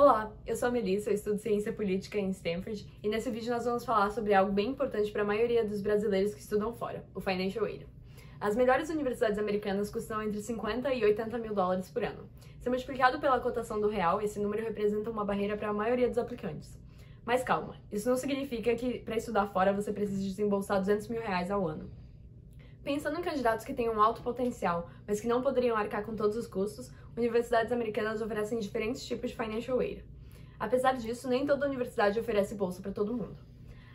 Olá, eu sou a Melissa, eu estudo Ciência Política em Stanford e nesse vídeo nós vamos falar sobre algo bem importante para a maioria dos brasileiros que estudam fora, o Financial Aid. As melhores universidades americanas custam entre 50 e 80 mil dólares por ano. Se multiplicado pela cotação do real, esse número representa uma barreira para a maioria dos aplicantes. Mas calma, isso não significa que para estudar fora você precise desembolsar 200 mil reais ao ano. Pensando em candidatos que têm um alto potencial, mas que não poderiam arcar com todos os custos, universidades americanas oferecem diferentes tipos de Financial Aid. Apesar disso, nem toda universidade oferece bolsa para todo mundo.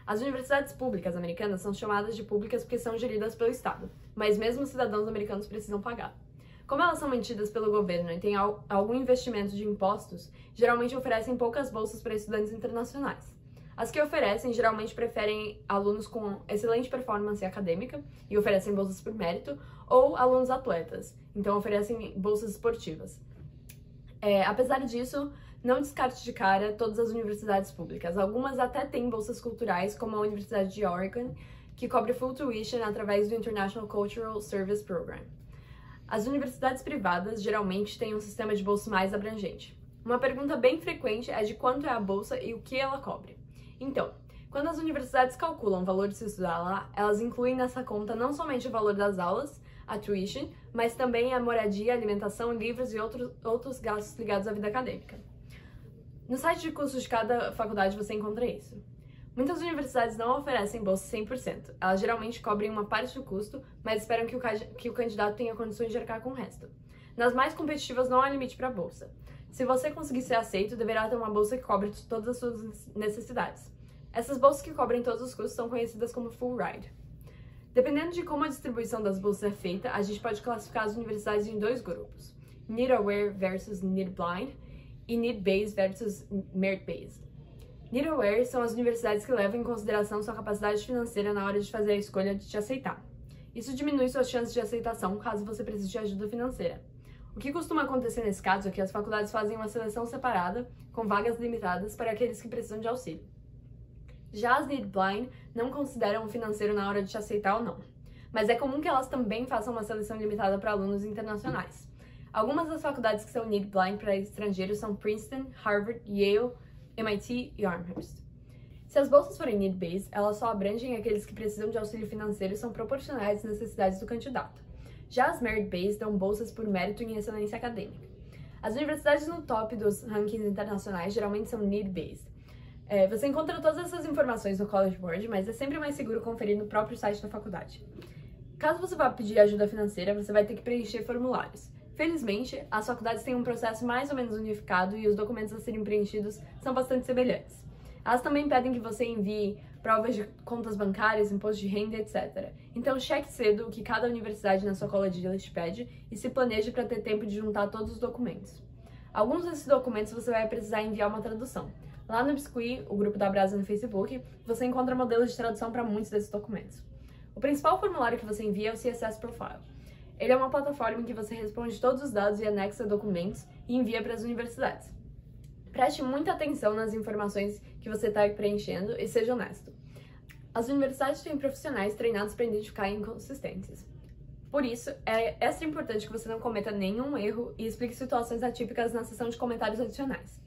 As universidades públicas americanas são chamadas de públicas porque são geridas pelo Estado, mas mesmo cidadãos americanos precisam pagar. Como elas são mantidas pelo governo e têm algum investimento de impostos, geralmente oferecem poucas bolsas para estudantes internacionais. As que oferecem geralmente preferem alunos com excelente performance acadêmica e oferecem bolsas por mérito, ou alunos atletas, então oferecem bolsas esportivas. Apesar disso, não descarte de cara todas as universidades públicas. Algumas até têm bolsas culturais, como a Universidade de Oregon, que cobre full tuition através do International Cultural Service Program. As universidades privadas geralmente têm um sistema de bolsa mais abrangente. Uma pergunta bem frequente é de quanto é a bolsa e o que ela cobre. Então, quando as universidades calculam o valor de se estudar lá, elas incluem nessa conta não somente o valor das aulas, a tuition, mas também a moradia, alimentação, livros e outros gastos ligados à vida acadêmica. No site de custos de cada faculdade você encontra isso. Muitas universidades não oferecem bolsa 100%. Elas geralmente cobrem uma parte do custo, mas esperam que o candidato tenha condições de arcar com o resto. Nas mais competitivas não há limite para a bolsa. Se você conseguir ser aceito, deverá ter uma bolsa que cobre todas as suas necessidades. Essas bolsas que cobrem todos os custos são conhecidas como full ride. Dependendo de como a distribuição das bolsas é feita, a gente pode classificar as universidades em dois grupos: Need-Aware versus Need-Blind e Need-Based versus Merit-Based. Need-Aware são as universidades que levam em consideração sua capacidade financeira na hora de fazer a escolha de te aceitar. Isso diminui suas chances de aceitação caso você precise de ajuda financeira. O que costuma acontecer nesse caso é que as faculdades fazem uma seleção separada, com vagas limitadas para aqueles que precisam de auxílio. Já as Need Blind não consideram o financeiro na hora de te aceitar ou não, mas é comum que elas também façam uma seleção limitada para alunos internacionais. Algumas das faculdades que são Need Blind para estrangeiros são Princeton, Harvard, Yale, MIT e Amherst. Se as bolsas forem Need-Based, elas só abrangem aqueles que precisam de auxílio financeiro e são proporcionais às necessidades do candidato. Já as Merit-Based dão bolsas por mérito em excelência acadêmica. As universidades no top dos rankings internacionais geralmente são Need-Based. Você encontra todas essas informações no College Board, mas é sempre mais seguro conferir no próprio site da faculdade. Caso você vá pedir ajuda financeira, você vai ter que preencher formulários. Felizmente, as faculdades têm um processo mais ou menos unificado e os documentos a serem preenchidos são bastante semelhantes. Elas também pedem que você envie provas de contas bancárias, imposto de renda, etc. Então cheque cedo o que cada universidade na sua cola de list pede e se planeje para ter tempo de juntar todos os documentos. Alguns desses documentos você vai precisar enviar uma tradução. Lá no Biscuit, o grupo da Brasa no Facebook, você encontra modelos de tradução para muitos desses documentos. O principal formulário que você envia é o CSS Profile. Ele é uma plataforma em que você responde todos os dados e anexa documentos e envia para as universidades. Preste muita atenção nas informações que você está preenchendo e seja honesto. As universidades têm profissionais treinados para identificar inconsistências. Por isso, é extra importante que você não cometa nenhum erro e explique situações atípicas na seção de comentários adicionais.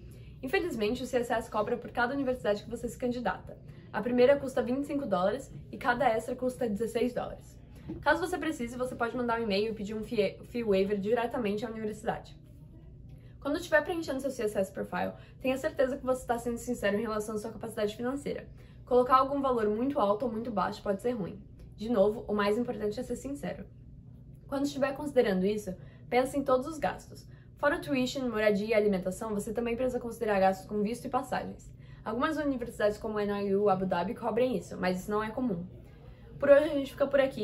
Infelizmente, o CSS cobra por cada universidade que você se candidata. A primeira custa $25 e cada extra custa $16. Caso você precise, você pode mandar um e-mail e pedir um fee waiver diretamente à universidade. Quando estiver preenchendo seu CSS Profile, tenha certeza que você está sendo sincero em relação à sua capacidade financeira. Colocar algum valor muito alto ou muito baixo pode ser ruim. De novo, o mais importante é ser sincero. Quando estiver considerando isso, pense em todos os gastos. Fora tuition, moradia e alimentação, você também precisa considerar gastos com visto e passagens. Algumas universidades como NYU, Abu Dhabi cobrem isso, mas isso não é comum. Por hoje a gente fica por aqui.